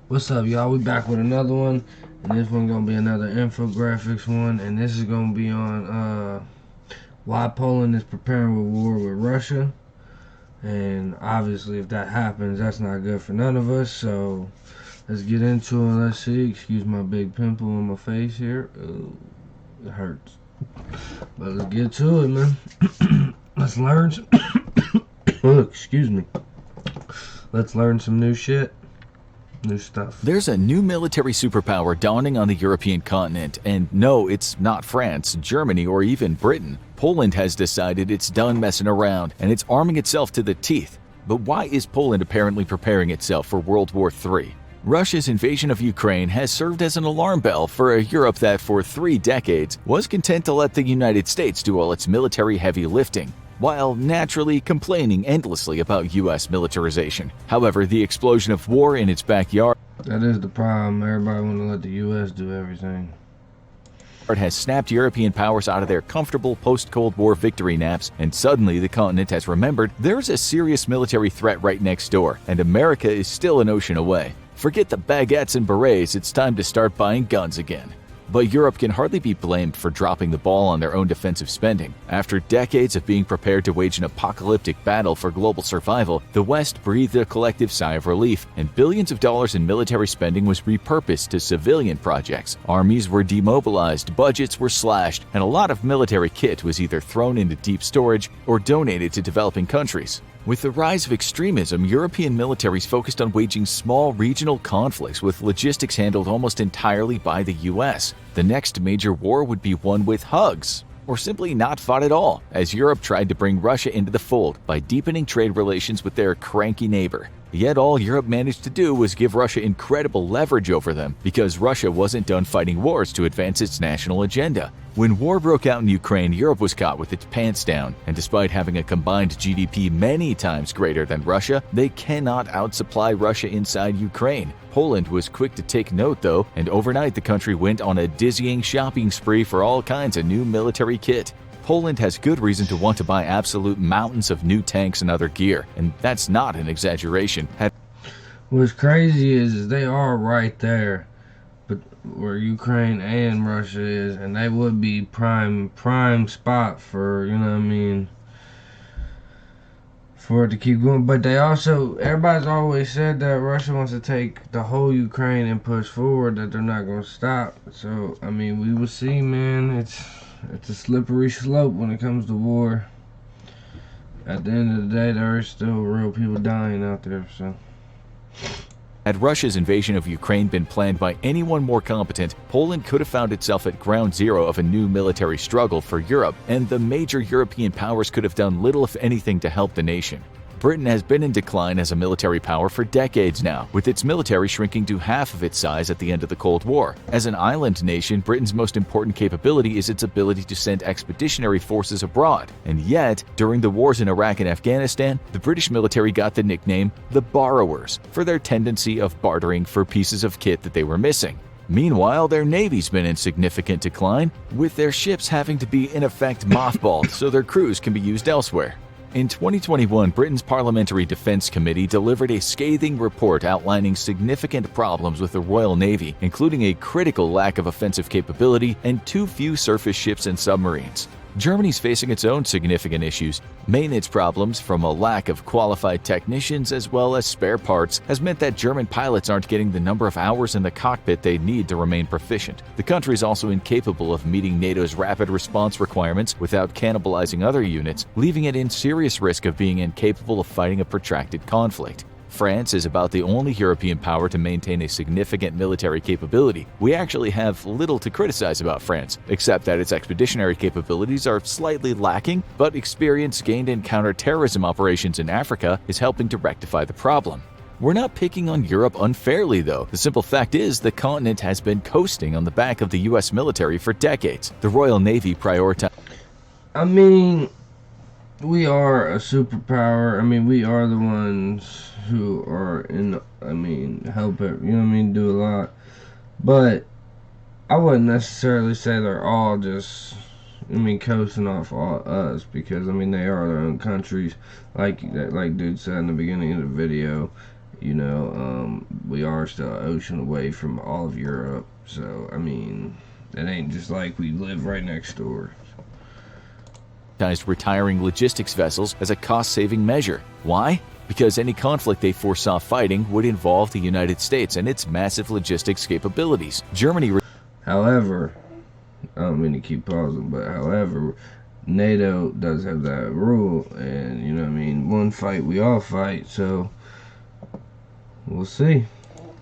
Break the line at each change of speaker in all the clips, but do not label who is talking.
What's up, y'all? We back with another one, and this one gonna be another infographics one, and this is gonna be on why Poland is preparing for war with Russia, and obviously if that happens, that's not good for none of us. So let's get into it. Let's see. Excuse my big pimple on my face here. Ooh, it hurts, but let's get to it, man. Let's learn. Excuse me. Let's learn some new shit. New stuff.
There's a new military superpower dawning on the European continent, and no, it's not France, Germany, or even Britain. Poland has decided it's done messing around, and it's arming itself to the teeth. But why is Poland apparently preparing itself for World War III? Russia's invasion of Ukraine has served as an alarm bell for a Europe that for 3 decades was content to let the United States do all its military heavy lifting, while naturally complaining endlessly about U.S. militarization. However, the explosion of war in its backyard
That is the problem. Everybody want to let the U.S. do everything.
has snapped European powers out of their comfortable post-Cold War victory naps, and suddenly the continent has remembered there's a serious military threat right next door, and America is still an ocean away. Forget the baguettes and berets, it's time to start buying guns again. But Europe can hardly be blamed for dropping the ball on their own defensive spending. After decades of being prepared to wage an apocalyptic battle for global survival, the West breathed a collective sigh of relief, and billions of dollars in military spending was repurposed to civilian projects. Armies were demobilized, budgets were slashed, and a lot of military kit was either thrown into deep storage or donated to developing countries. With the rise of extremism, European militaries focused on waging small regional conflicts with logistics handled almost entirely by the US. The next major war would be one with hugs, or simply not fought at all, as Europe tried to bring Russia into the fold by deepening trade relations with their cranky neighbor. Yet all Europe managed to do was give Russia incredible leverage over them, because Russia wasn't done fighting wars to advance its national agenda. When war broke out in Ukraine, Europe was caught with its pants down, and despite having a combined GDP many times greater than Russia, they cannot outsupply Russia inside Ukraine. Poland was quick to take note though, and overnight the country went on a dizzying shopping spree for all kinds of new military kit. Poland has good reason to want to buy absolute mountains of new tanks and other gear, and that's not an exaggeration.
What's crazy is they are right there, but where Ukraine and Russia is, and they would be prime spot for, you know what I mean, for it to keep going. But they also, everybody's always said that Russia wants to take the whole Ukraine and push forward, that they're not going to stop. So I mean, we will see, man. It's a slippery slope when it comes to war. At the end of the day, there are still real people dying out there, so.
Had Russia's invasion of Ukraine been planned by anyone more competent, Poland could have found itself at ground zero of a new military struggle for Europe, and the major European powers could have done little if anything to help the nation. Britain has been in decline as a military power for decades now, with its military shrinking to half of its size at the end of the Cold War. As an island nation, Britain's most important capability is its ability to send expeditionary forces abroad. And yet, during the wars in Iraq and Afghanistan, the British military got the nickname the Borrowers for their tendency of bartering for pieces of kit that they were missing. Meanwhile, their navy's been in significant decline, with their ships having to be in effect mothballed so their crews can be used elsewhere. In 2021, Britain's Parliamentary Defence Committee delivered a scathing report outlining significant problems with the Royal Navy, including a critical lack of offensive capability and too few surface ships and submarines. Germany's facing its own significant issues. Maintenance problems from a lack of qualified technicians as well as spare parts has meant that German pilots aren't getting the number of hours in the cockpit they need to remain proficient. The country is also incapable of meeting NATO's rapid response requirements without cannibalizing other units, leaving it in serious risk of being incapable of fighting a protracted conflict. France is about the only European power to maintain a significant military capability. We actually have little to criticize about France, except that its expeditionary capabilities are slightly lacking, but experience gained in counter-terrorism operations in Africa is helping to rectify the problem. We're not picking on Europe unfairly, though. The simple fact is the continent has been coasting on the back of the US military for decades. The Royal Navy prioritized.
I mean, we are a superpower. I mean, we are the ones who are help it, you know what I mean, do a lot. But I wouldn't necessarily say they're all just, coasting off all us, because, they are their own countries, like dude said in the beginning of the video. We are still an ocean away from all of Europe. So, I mean, it ain't just like we live right next door.
Retiring logistics vessels as a cost-saving measure. Why? Because any conflict they foresaw fighting would involve the United States and its massive logistics capabilities. Germany.
However, I don't mean to keep pausing, but however, NATO does have that rule, and one fight we all fight, so we'll see.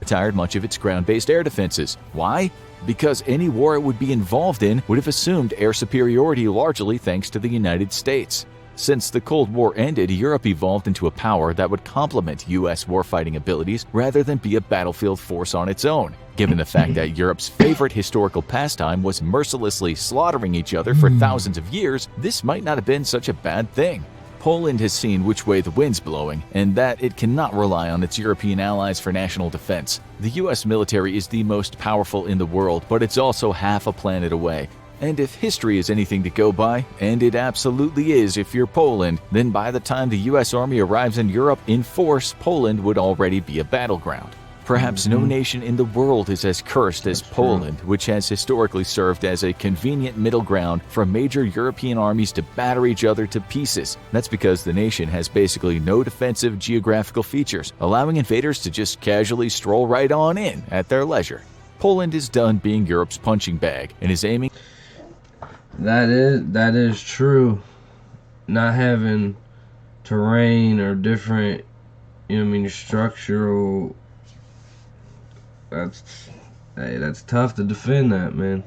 Retired much of its ground-based air defenses. Why? Because any war it would be involved in would have assumed air superiority largely thanks to the United States. Since the Cold War ended, Europe evolved into a power that would complement U.S. warfighting abilities rather than be a battlefield force on its own. Given the fact that Europe's favorite historical pastime was mercilessly slaughtering each other for thousands of years, this might not have been such a bad thing. Poland has seen which way the wind's blowing, and that it cannot rely on its European allies for national defense. The U.S. military is the most powerful in the world, but it's also half a planet away. And if history is anything to go by, and it absolutely is if you're Poland, then by the time the U.S. Army arrives in Europe in force, Poland would already be a battleground. Perhaps no nation in the world is as cursed as Poland, which has historically served as a convenient middle ground for major European armies to batter each other to pieces. That's because the nation has basically no defensive geographical features, allowing invaders to just casually stroll right on in at their leisure. Poland is done being Europe's punching bag and is aiming.
That is true. Not having terrain or different, structural. That's tough to defend that, man.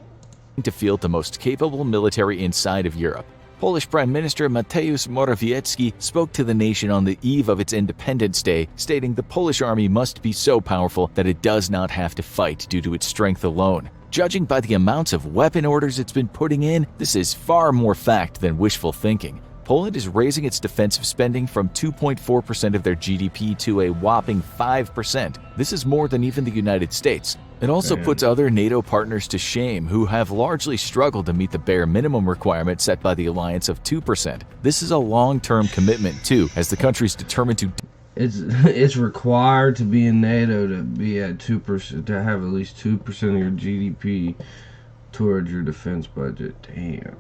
To field the most capable military inside of Europe. Polish Prime Minister Mateusz Morawiecki spoke to the nation on the eve of its Independence Day, stating the Polish army must be so powerful that it does not have to fight due to its strength alone. Judging by the amounts of weapon orders it's been putting in, this is far more fact than wishful thinking. Poland is raising its defensive spending from 2.4% of their GDP to a whopping 5%. This is more than even the United States. It also puts other NATO partners to shame who have largely struggled to meet the bare minimum requirement set by the alliance of 2%. This is a long-term commitment too, as the country's determined to.
It's required to be in NATO to be at 2%, to have at least 2% of your GDP towards your defense budget. Damn,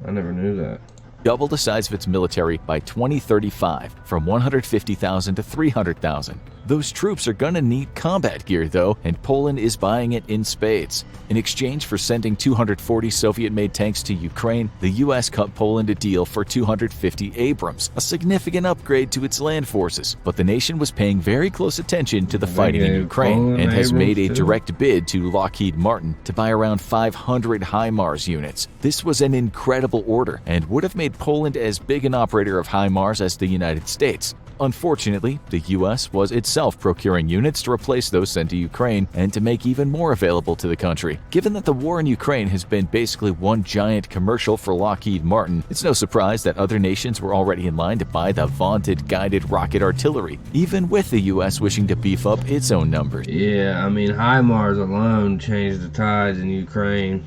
I never knew that.
Double the size of its military by 2035, from 150,000 to 300,000. Those troops are gonna need combat gear though, and Poland is buying it in spades. In exchange for sending 240 Soviet-made tanks to Ukraine, the US cut Poland a deal for 250 Abrams, a significant upgrade to its land forces. But the nation was paying very close attention to the fighting in Ukraine and has made a direct bid to Lockheed Martin to buy around 500 HIMARS units. This was an incredible order and would have made Poland as big an operator of HIMARS as the United States. Unfortunately, the U.S. was itself procuring units to replace those sent to Ukraine and to make even more available to the country. Given that the war in Ukraine has been basically one giant commercial for Lockheed Martin, it's no surprise that other nations were already in line to buy the vaunted guided rocket artillery, even with the U.S. wishing to beef up its own numbers.
Yeah, I mean, HIMARS alone changed the tides in Ukraine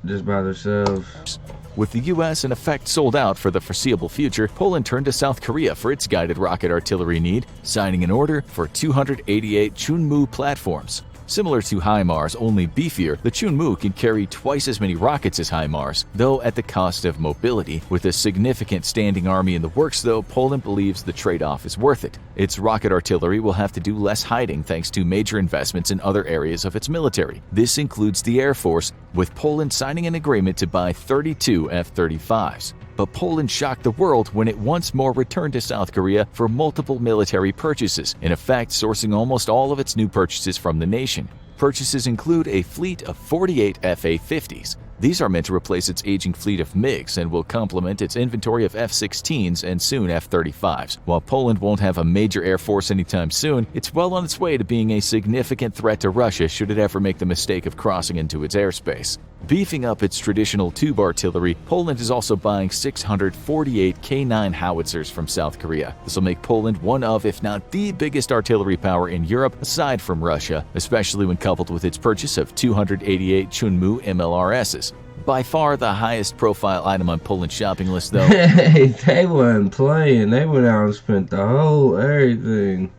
just by themselves.
With the U.S. in effect sold out for the foreseeable future, Poland turned to South Korea for its guided rocket artillery need, signing an order for 288 Chunmoo platforms. Similar to HIMARS, only beefier, the Chunmoo can carry twice as many rockets as HIMARS, though at the cost of mobility. With a significant standing army in the works though, Poland believes the trade-off is worth it. Its rocket artillery will have to do less hiding thanks to major investments in other areas of its military. This includes the Air Force, with Poland signing an agreement to buy 32 F-35s. But Poland shocked the world when it once more returned to South Korea for multiple military purchases, in effect sourcing almost all of its new purchases from the nation. Purchases include a fleet of 48 F-A-50s. These are meant to replace its aging fleet of MiGs and will complement its inventory of F-16s and soon F-35s. While Poland won't have a major air force anytime soon, it's well on its way to being a significant threat to Russia should it ever make the mistake of crossing into its airspace. Beefing up its traditional tube artillery, Poland is also buying 648 K9 howitzers from South Korea. This will make Poland one of, if not the biggest artillery power in Europe aside from Russia, especially when coupled with its purchase of 288 Chunmoo MLRSs. By far the highest profile item on Poland's shopping list though.
Hey, they weren't playing. They went out and spent the whole everything.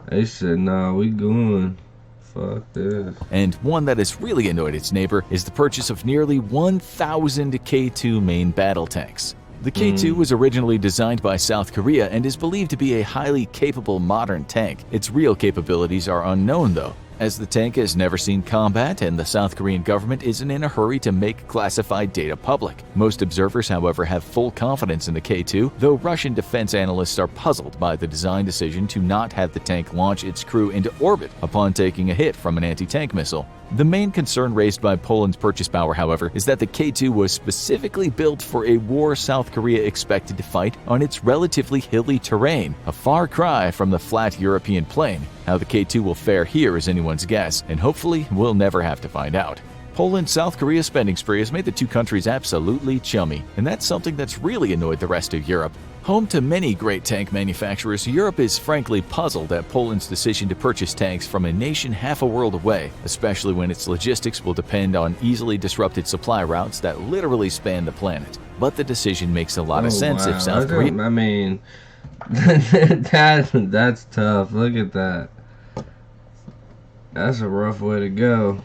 They said, nah, we going. Fuck this.
And one that has really annoyed its neighbor is the purchase of nearly 1,000 K-2 main battle tanks. The K-2 was originally designed by South Korea and is believed to be a highly capable modern tank. Its real capabilities are unknown though, as the tank has never seen combat and the South Korean government isn't in a hurry to make classified data public. Most observers, however, have full confidence in the K-2, though Russian defense analysts are puzzled by the design decision to not have the tank launch its crew into orbit upon taking a hit from an anti-tank missile. The main concern raised by Poland's purchase power, however, is that the K-2 was specifically built for a war South Korea expected to fight on its relatively hilly terrain, a far cry from the flat European plain. How the K-2 will fare here is anyone's guess, and hopefully we'll never have to find out. Poland-South Korea spending spree has made the two countries absolutely chummy, and that's something that's really annoyed the rest of Europe. Home to many great tank manufacturers, Europe is frankly puzzled at Poland's decision to purchase tanks from a nation half a world away, especially when its logistics will depend on easily disrupted supply routes that literally span the planet. But the decision makes a lot of sense if South Korea...
I mean, that's tough. Look at that. That's a rough way to go.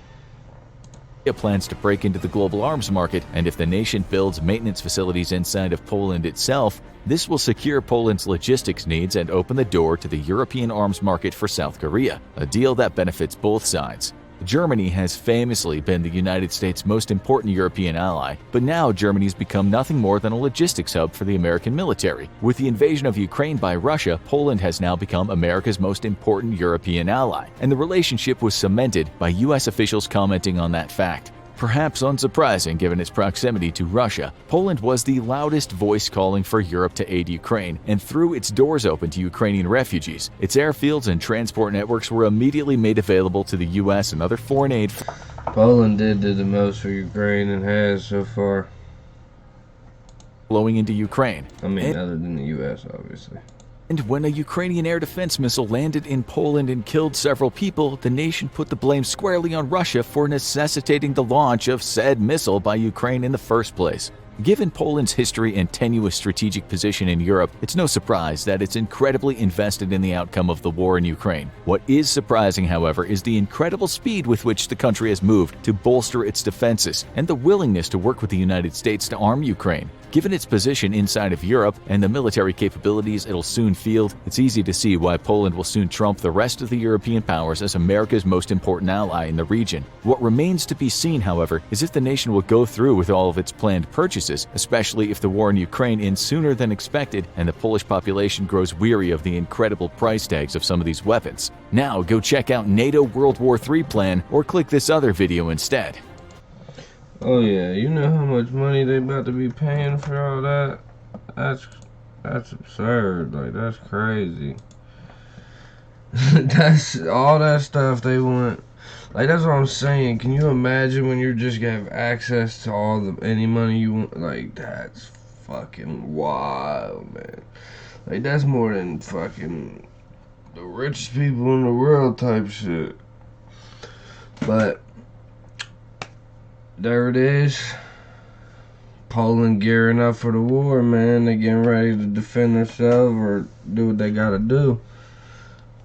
It plans to break into the global arms market, and if the nation builds maintenance facilities inside of Poland itself, this will secure Poland's logistics needs and open the door to the European arms market for South Korea, a deal that benefits both sides. Germany has famously been the United States' most important European ally, but now Germany's become nothing more than a logistics hub for the American military. With the invasion of Ukraine by Russia, Poland has now become America's most important European ally, and the relationship was cemented by U.S. officials commenting on that fact. Perhaps unsurprising given its proximity to Russia, Poland was the loudest voice calling for Europe to aid Ukraine and threw its doors open to Ukrainian refugees. Its airfields and transport networks were immediately made available to the U.S. and other foreign aid.
Poland did the most for Ukraine and has so far.
Flowing into Ukraine.
I mean, other than the U.S., obviously.
And when a Ukrainian air defense missile landed in Poland and killed several people, the nation put the blame squarely on Russia for necessitating the launch of said missile by Ukraine in the first place. Given Poland's history and tenuous strategic position in Europe, it's no surprise that it's incredibly invested in the outcome of the war in Ukraine. What is surprising, however, is the incredible speed with which the country has moved to bolster its defenses and the willingness to work with the United States to arm Ukraine. Given its position inside of Europe and the military capabilities it'll soon field, it's easy to see why Poland will soon trump the rest of the European powers as America's most important ally in the region. What remains to be seen, however, is if the nation will go through with all of its planned purchases, especially if the war in Ukraine ends sooner than expected and the Polish population grows weary of the incredible price tags of some of these weapons. Now go check out NATO World War III plan or click this other video instead.
Oh yeah, you know how much money they about to be paying for all that? That's absurd. Like, that's crazy. That's all that stuff they want. Like, that's what I'm saying. Can you imagine when you're just gonna have access to any money you want? Like, that's fucking wild, man. Like, that's more than fucking the richest people in the world type shit. But there it is. Poland gearing up for the war, man. They getting ready to defend themselves or do what they gotta do.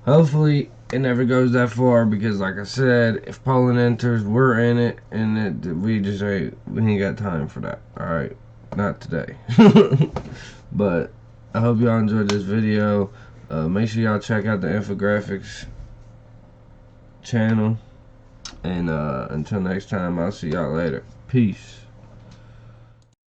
Hopefully it never goes that far because, like I said, if Poland enters, we're in it, and we ain't got time for that. All right, not today. But I hope y'all enjoyed this video. Make sure y'all check out the infographics channel. And until next time, I'll see y'all later. Peace.